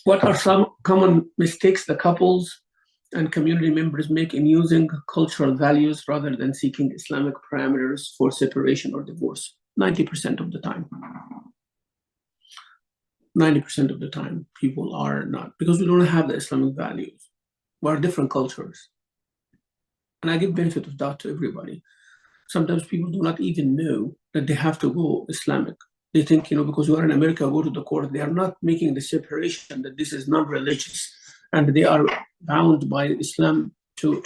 What are some common mistakes the couples and community members make in using cultural values rather than seeking Islamic parameters for separation or divorce? 90% of the time. 90% of the time, people are not, because we don't have the Islamic values. We're different cultures. And I give benefit of doubt to everybody. Sometimes people do not even know that they have to go Islamic. They think, because you are in America, go to the court. They are not making the separation that this is non-religious and they are bound by Islam to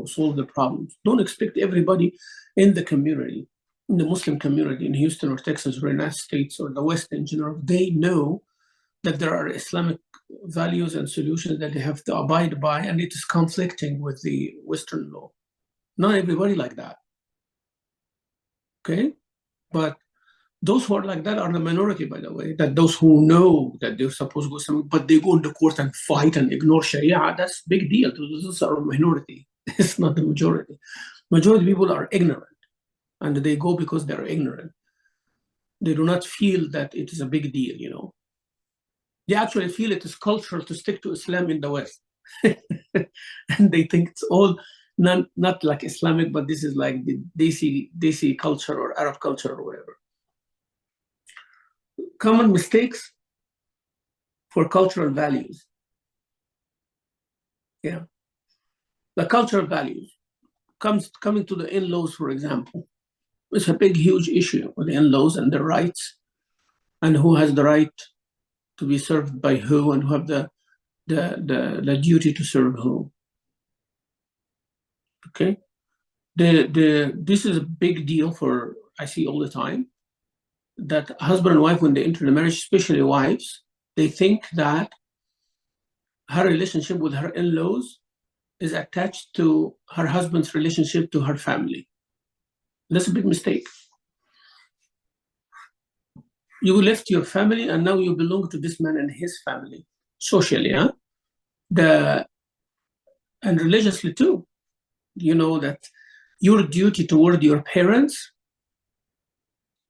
solve the problems. Don't expect everybody in the community, in the Muslim community in Houston or Texas or United States or the West in general, they know that there are Islamic values and solutions that they have to abide by, and it is conflicting with the Western law. Not everybody like that. Okay? But those who are like that are the minority, by the way, that those who know that they're supposed to go somewhere, but they go into court and fight and ignore Sharia, that's a big deal. Those are a minority. It's not the majority. Majority of people are ignorant, and they go because they're ignorant. They do not feel that it is a big deal, They actually feel it is cultural to stick to Islam in the West. And they think it's all not like Islamic, but this is like the Desi culture or Arab culture or whatever. Common mistakes for cultural values. Yeah. The cultural values coming to the in-laws, for example. It's a big, huge issue with the in-laws and their rights, and who has the right to be served by who, and who have the duty to serve who. Okay, this is a big deal for, I see all the time, that husband and wife, when they enter the marriage, especially wives, they think that her relationship with her in-laws is attached to her husband's relationship to her family. That's a big mistake. You left your family and now you belong to this man and his family, socially, huh? And religiously too. You know that your duty toward your parents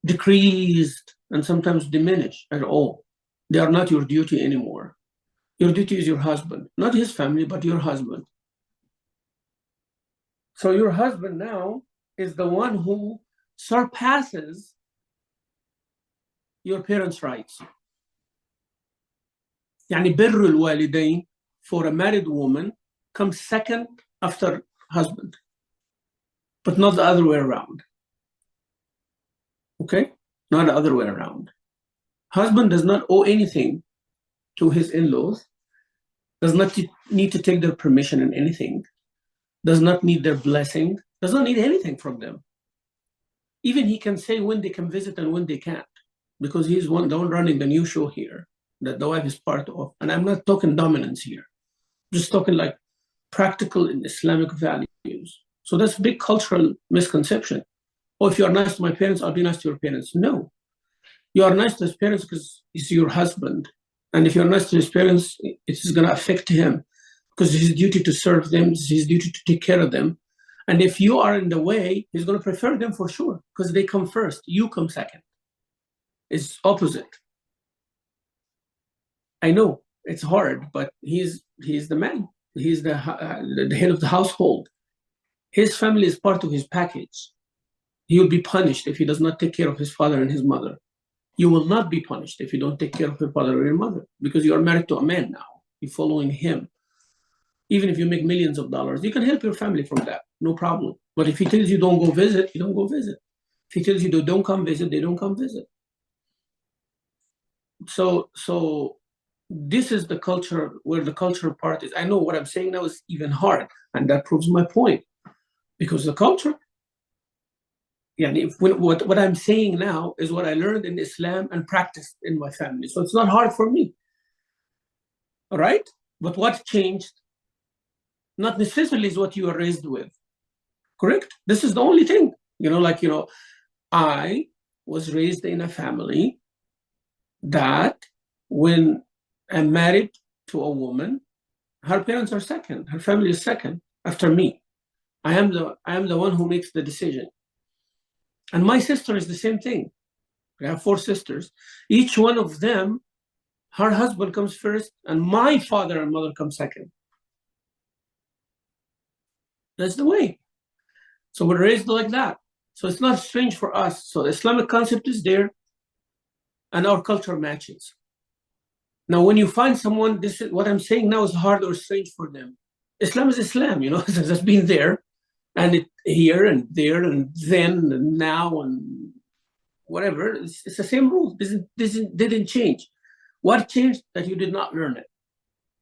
decreased and sometimes diminished at all. They are not your duty anymore. Your duty is your husband, not his family, but your husband. So your husband now is the one who surpasses your parents' rights. يعني بر الوالدين for a married woman comes second after husband, but not the other way around. Okay? Not the other way around. Husband does not owe anything to his in-laws, does not need to take their permission in anything, does not need their blessing, does not need anything from them. Even he can say when they can visit and when they can't, because he's the one running the new show here that the wife is part of. And I'm not talking dominance here, just talking like practical and Islamic values. So that's a big cultural misconception. Oh, if you're nice to my parents, I'll be nice to your parents. No. You are nice to his parents because he's your husband. And if you're nice to his parents, it's going to affect him because it's his duty to serve them, it's his duty to take care of them. And if you are in the way, he's going to prefer them for sure because they come first. You come second. It's opposite. I know it's hard, but he's the man. He's the head of the household. His family is part of his package. He will be punished if he does not take care of his father and his mother. You will not be punished if you don't take care of your father or your mother because you are married to a man now. You're following him. Even if you make millions of dollars, you can help your family from that, no problem. But if he tells you don't go visit, you don't go visit. If he tells you don't come visit, they don't come visit. So this is the culture where the cultural part is. I know what I'm saying now is even hard, and that proves my point. Because the culture, what I'm saying now is what I learned in Islam and practiced in my family. So it's not hard for me. All right? But what changed? Not necessarily is what you are raised with. Correct? This is the only thing. I was raised in a family that when I'm married to a woman, her parents are second. Her family is second after me. I am the one who makes the decision. And my sister is the same thing. I have 4 sisters. Each one of them Her husband comes first, and my father and mother come second. That's the way. So we're raised like that. So it's not strange for us. So the Islamic concept is there, and our culture matches. Now, when you find someone, this is what I'm saying now is hard or strange for them. Islam is Islam, you know, it's been there, and it here and there and then and now and whatever. It's the same rules. This didn't change. What changed? That you did not learn it.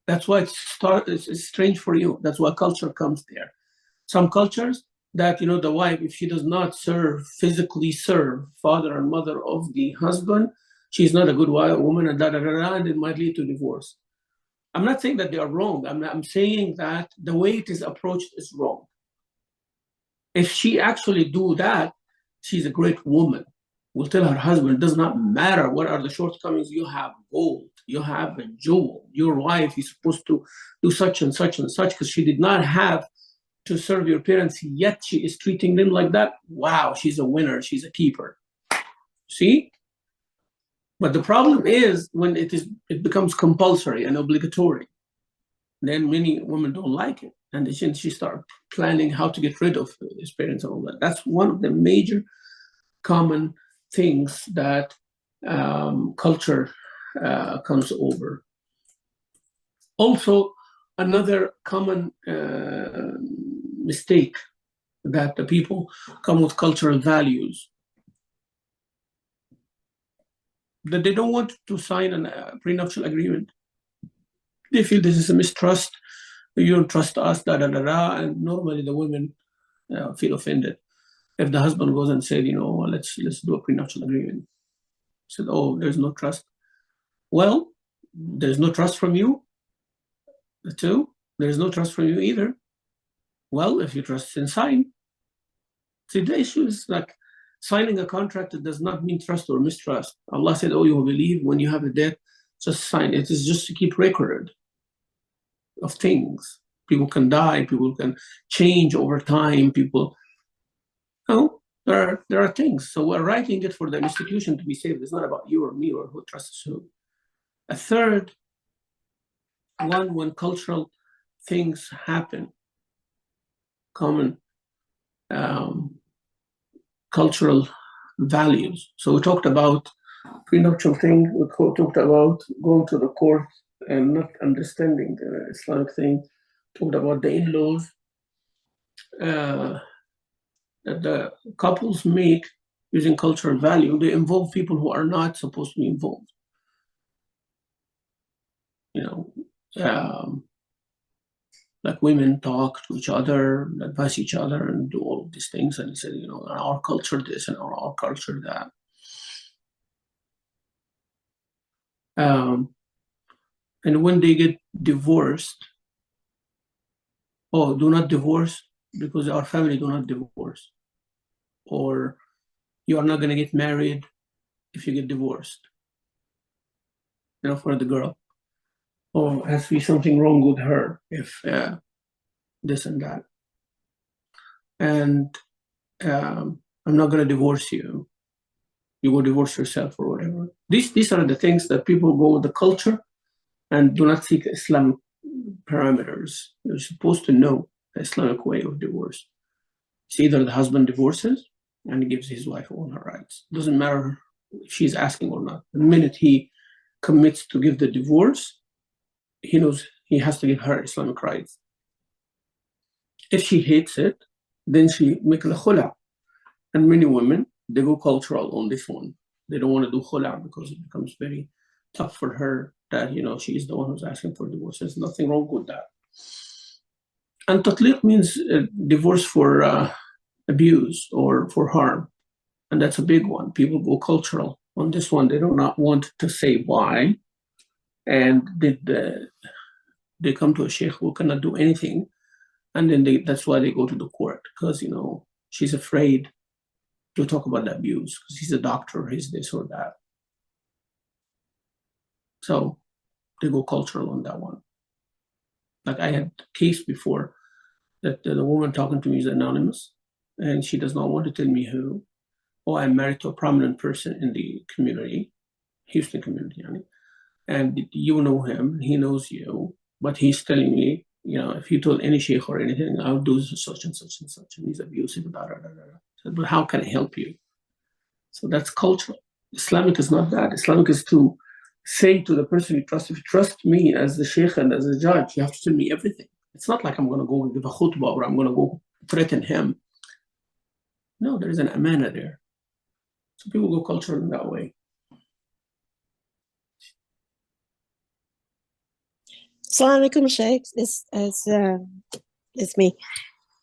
That's why it's strange for you. That's why culture comes there. Some cultures that, you know, the wife, if she does not physically serve father and mother of the husband, she's not a good woman, and and it might lead to divorce. I'm not saying that they are wrong. I'm saying that the way it is approached is wrong. If she actually do that, she's a great woman. Will tell her husband, it does not matter what are the shortcomings, you have gold, you have a jewel. Your wife is supposed to do such and such and such because she did not have to serve your parents, yet she is treating them like that. Wow, she's a winner, she's a keeper. See? But the problem is when it becomes compulsory and obligatory, then many women don't like it. And then she start planning how to get rid of his parents and all that. That's one of the major common things that culture comes over. Also, another common mistake that the people come with cultural values, that they don't want to sign a prenuptial agreement. They feel this is a mistrust. You don't trust us, and normally the women feel offended if the husband goes and said, you know, well, let's do a prenuptial agreement. Said, oh, there's no trust. Well, there's no trust from you. Too, there's no trust from you either. Well, if you trust, then sign. See, the issue is like signing a contract that does not mean trust or mistrust. Allah said, oh, you will believe when you have a debt, just sign. It is just to keep record of things. People can die, people can change over time, people, no, there are things. So we're writing it for the institution to be saved. It's not about you or me or who trusts who. A third one, when cultural things happen, common cultural values. So we talked about prenuptial thing, we talked about going to the court and not understanding the Islamic thing, talked about the in-laws that the couples make using cultural value. They involve people who are not supposed to be involved. You know, like women talk to each other, advise each other, and do all of these things. And he said, you know, in our culture this and our culture that. And when they get divorced, oh, do not divorce because our family do not divorce. Or you are not going to get married if you get divorced, you know, for the girl. Or has to be something wrong with her if this and that. And I'm not going to divorce you. You go divorce yourself or whatever. These are the things that people go with the culture and do not seek Islamic parameters. You're supposed to know the Islamic way of divorce. It's either the husband divorces and he gives his wife all her rights. It doesn't matter if she's asking or not. The minute he commits to give the divorce, he knows he has to give her Islamic rights. If she hates it, then she make a khula. And many women, they go cultural on this one. They don't want to do khula because it becomes very tough for her that, you know, she is the one who's asking for divorce. There's nothing wrong with that. And tatliq means divorce for abuse or for harm. And that's a big one. People go cultural on this one. They do not want to say why. And they come to a sheikh who cannot do anything. And then that's why they go to the court, because, you know, she's afraid to talk about the abuse because he's a doctor, he's this or that. So they go cultural on that one. Like I had a case before that the woman talking to me is anonymous and she does not want to tell me who. Oh, I'm married to a prominent person in the community, Houston community. and you know him, he knows you, but he's telling me, if you told any sheikh or anything, I'll do such and such and such, and he's abusive, da, da, da, da. I said, but how can I help you? So that's cultural. Islamic is not that. Islamic is to say to the person you trust, if you trust me as the sheikh and as a judge, you have to tell me everything. It's not like I'm going to go and give a khutbah or I'm going to go threaten him. No, there is an amana there. So people go cultural in that way. Assalamu alaikum, Sheikh. It's me.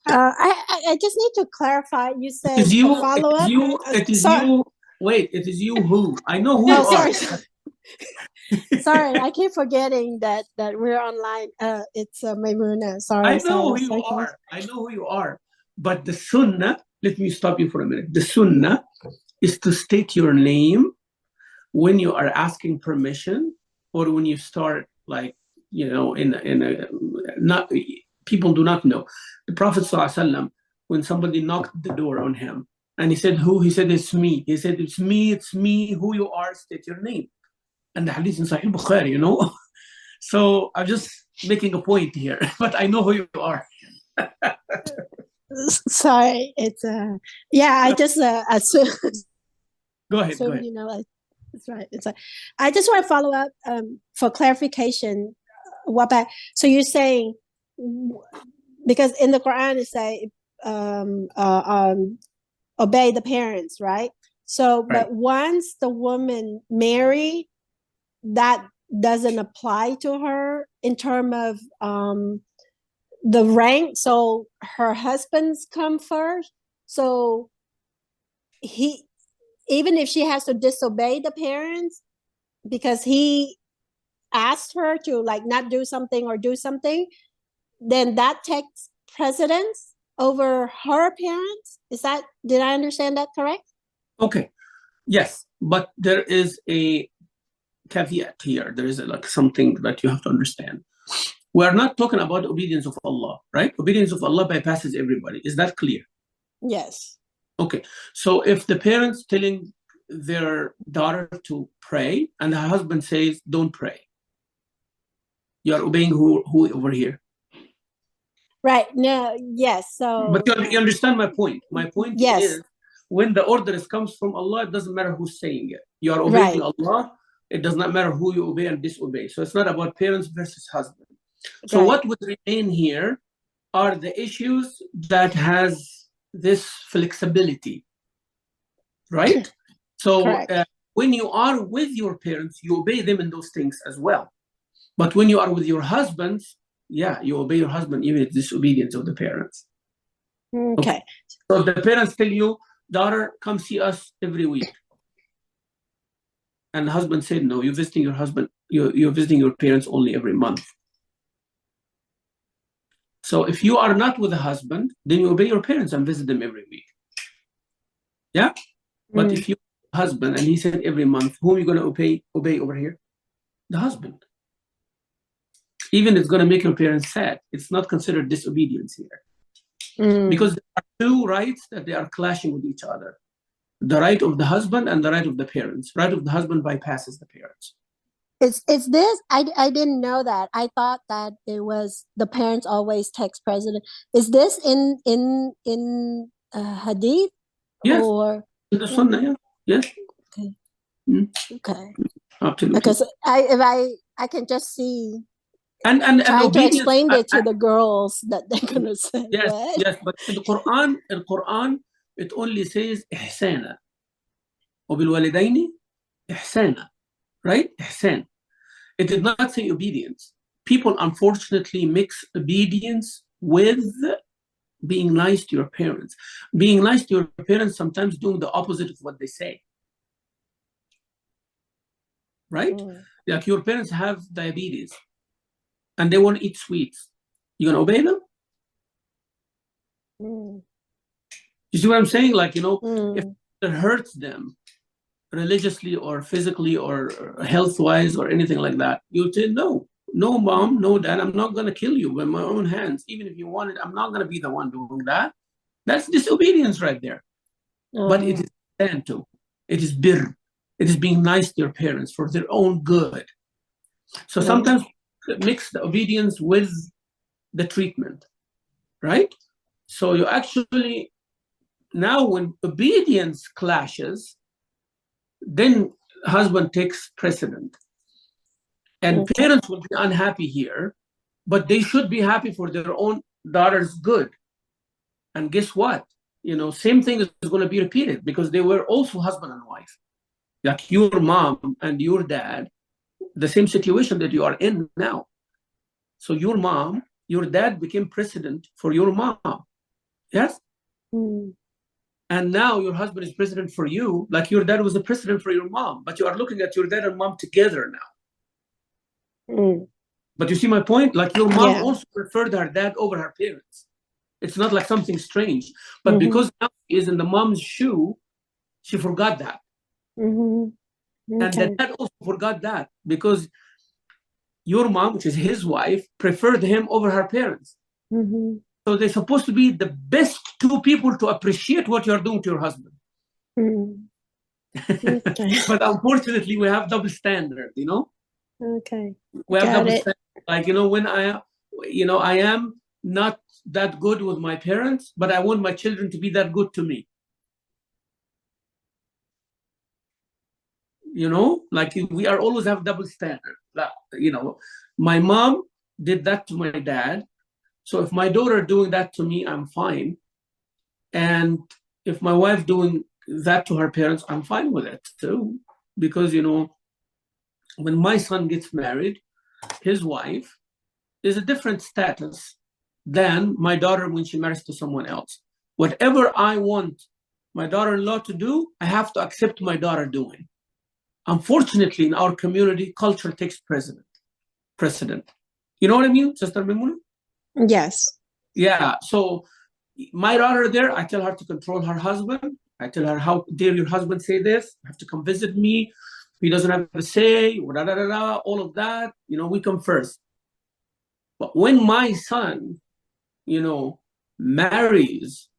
I just need to clarify. You said it is you, follow up. It is you. Wait, it is you who? I know who you are. Sorry, I keep forgetting that we're online. It's Maimuna. Sorry. I know who you are. I know who you are. But the sunnah, let me stop you for a minute. The sunnah is to state your name when you are asking permission or when you start, like, not people do not know. The Prophet ﷺ, when somebody knocked the door on him and he said, who? He said, it's me. He said, it's me. Who you are, state your name. And the hadith in Sahih Bukhari, So I'm just making a point here, but I know who you are. Sorry, it's I just assume. Go ahead. That's right. I just want to follow up for clarification. So you're saying, because in the Quran it say obey the parents, right? So, right. But once the woman married, that doesn't apply to her in terms of the rank. So her husband's come first. So even if she has to disobey the parents because he asked her to not do something or do something, then that takes precedence over her parents. Did I understand that correct? Okay. Yes, but there is a caveat here. There is something that you have to understand. We are not talking about obedience of Allah, right? Obedience of Allah bypasses everybody. Is that clear? Yes. Okay. So if the parents telling their daughter to pray and the husband says, don't pray, you are obeying who over here? Right. No. Yes. So. But you understand my point. My point is, when the order comes from Allah, it doesn't matter who's saying it. You are obeying Allah. It does not matter who you obey and disobey. So it's not about parents versus husband. So what would remain here are the issues that has this flexibility, right? So when you are with your parents, you obey them in those things as well. But when you are with your husbands, you obey your husband even if it's disobedience of the parents. Okay. So if the parents tell you, daughter, come see us every week, and the husband said, no, you're visiting your husband, you're visiting your parents only every month. So if you are not with a husband, then you obey your parents and visit them every week. Yeah? But if you have a husband and he said every month, whom are you going to obey over here? The husband. Even it's going to make your parents sad. It's not considered disobedience here. Because there are two rights that they are clashing with each other. The right of the husband and the right of the parents. Right of the husband bypasses the parents. Is this? I didn't know that. I thought that it was the parents always takes precedence. Is this in hadith? Yes. Or in the sunnah? Yeah. Yes. Okay. Okay. Absolutely. Because I can just see. And trying to explain it to the girls that they're gonna say. Yes. What? Yes. But in the Quran, it only says ihsana. وبالوالدين إحسانا, right? إحسان. It did not say obedience. People unfortunately mix obedience with being nice to your parents. Being nice to your parents sometimes doing the opposite of what they say. Right? Like your parents have diabetes and they want to eat sweets. You gonna obey them? You see what I'm saying? Like, if it hurts them religiously or physically or health-wise or anything like that, you say, no, mom, no, dad, I'm not going to kill you with my own hands. Even if you want it, I'm not going to be the one doing that. That's disobedience right there. But it is ihsan too. It is birr. It is being nice to your parents for their own good. So sometimes mix the obedience with the treatment, right? So you actually, now when obedience clashes, then husband takes precedent. And parents will be unhappy here, but they should be happy for their own daughter's good. And guess what? Same thing is going to be repeated because they were also husband and wife. Like your mom and your dad, the same situation that you are in now. So your dad became president for your mom. Yes? And now your husband is president for you, like your dad was the president for your mom, but you are looking at your dad and mom together now. But you see my point? Like your mom also preferred her dad over her parents. It's not like something strange. But because now she is in the mom's shoe, she forgot that. And the dad also forgot that because your mom, which is his wife, preferred him over her parents. So they're supposed to be the best two people to appreciate what you're doing to your husband. But unfortunately, we have double standard, We have double standard. Like, when I am not that good with my parents, but I want my children to be that good to me. Like we are always have double standard. My mom did that to my dad. So if my daughter doing that to me, I'm fine. And if my wife doing that to her parents, I'm fine with it too. Because, when my son gets married, his wife is a different status than my daughter when she marries to someone else. Whatever I want my daughter-in-law to do, I have to accept my daughter doing. Unfortunately, in our community, culture takes precedent. You know what I mean, Sister Mimuna? Yes. Yeah. So my daughter there, I tell her to control her husband. I tell her, how dare your husband say this? You have to come visit me. He doesn't have a say, all of that. We come first. But when my son, marries,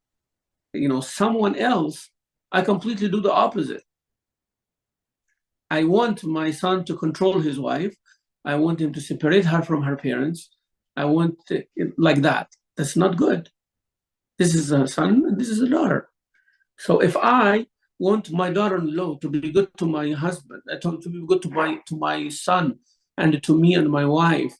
someone else, I completely do the opposite. I want my son to control his wife. I want him to separate her from her parents. I want it like that. That's not good. This is a son and this is a daughter. So if I want my daughter-in-law to be good to my husband, to be good to my son and to me and my wife,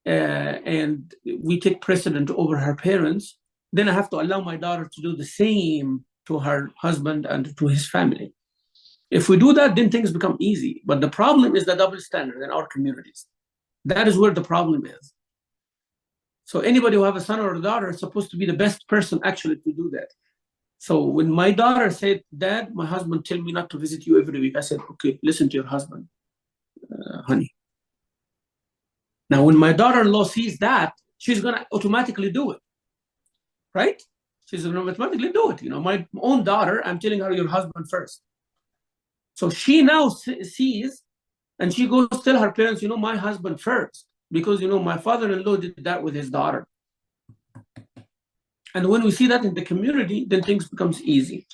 and we take precedent over her parents, then I have to allow my daughter to do the same to her husband and to his family. If we do that, then things become easy. But the problem is the double standard in our communities. That is where the problem is. So anybody who have a son or a daughter is supposed to be the best person actually to do that. So when my daughter said, Dad, my husband tell me not to visit you every week, I said, okay, listen to your husband, honey. Now, when my daughter-in-law sees that, she's going to automatically do it, right? She's going to automatically do it. My own daughter, I'm telling her your husband first. So she now sees, and she goes tell her parents, my husband first, because, my father-in-law did that with his daughter. And when we see that in the community, then things becomes easy.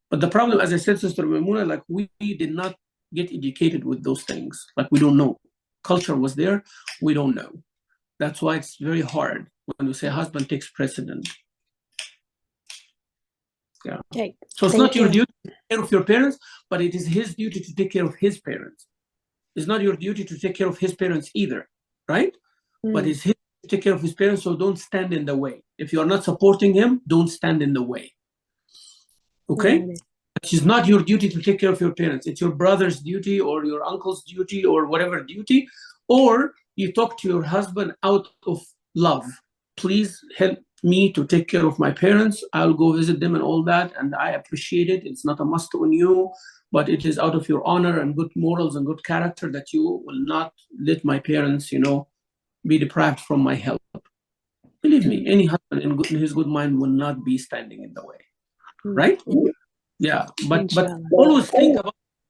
But the problem, as I said, Sister Maimuna, like we did not get educated with those things. Like we don't know. Culture was there. We don't know. That's why it's very hard when we say husband takes precedent. Yeah. Okay. So it's not your duty to take care of your parents, but it is his duty to take care of his parents. It's not your duty to take care of his parents either, right? But it's his duty to take care of his parents, so don't stand in the way. If you are not supporting him, don't stand in the way. Okay? It's not your duty to take care of your parents. It's your brother's duty or your uncle's duty or whatever duty. Or you talk to your husband out of love. Please help me to take care of my parents. I'll go visit them and all that. And I appreciate it. It's not a must on you, but it is out of your honor and good morals and good character that you will not let my parents, be deprived from my help. Believe me, any husband in his good mind will not be standing in the way. Right? Yeah, but always think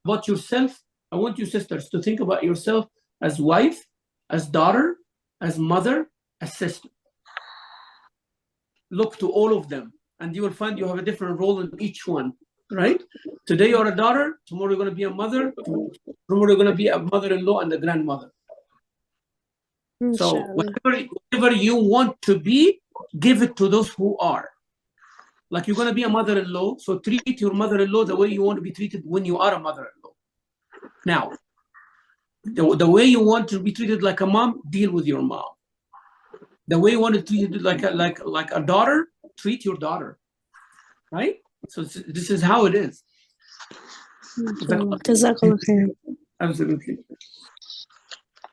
about yourself. I want you sisters to think about yourself as wife, as daughter, as mother, as sister. Look to all of them, and you will find you have a different role in each one, right? Today you're a daughter, tomorrow you're going to be a mother, tomorrow you're going to be a mother-in-law and a grandmother. So Inshallah. whatever you want to be, give it to those who are. Like you're going to be a mother-in-law, so treat your mother-in-law the way you want to be treated when you are a mother-in-law. Now, the way you want to be treated like a mom, deal with your mom. The way you want to treat it like a daughter, treat your daughter, right? So this is how it is. Jazakallah khair. Absolutely.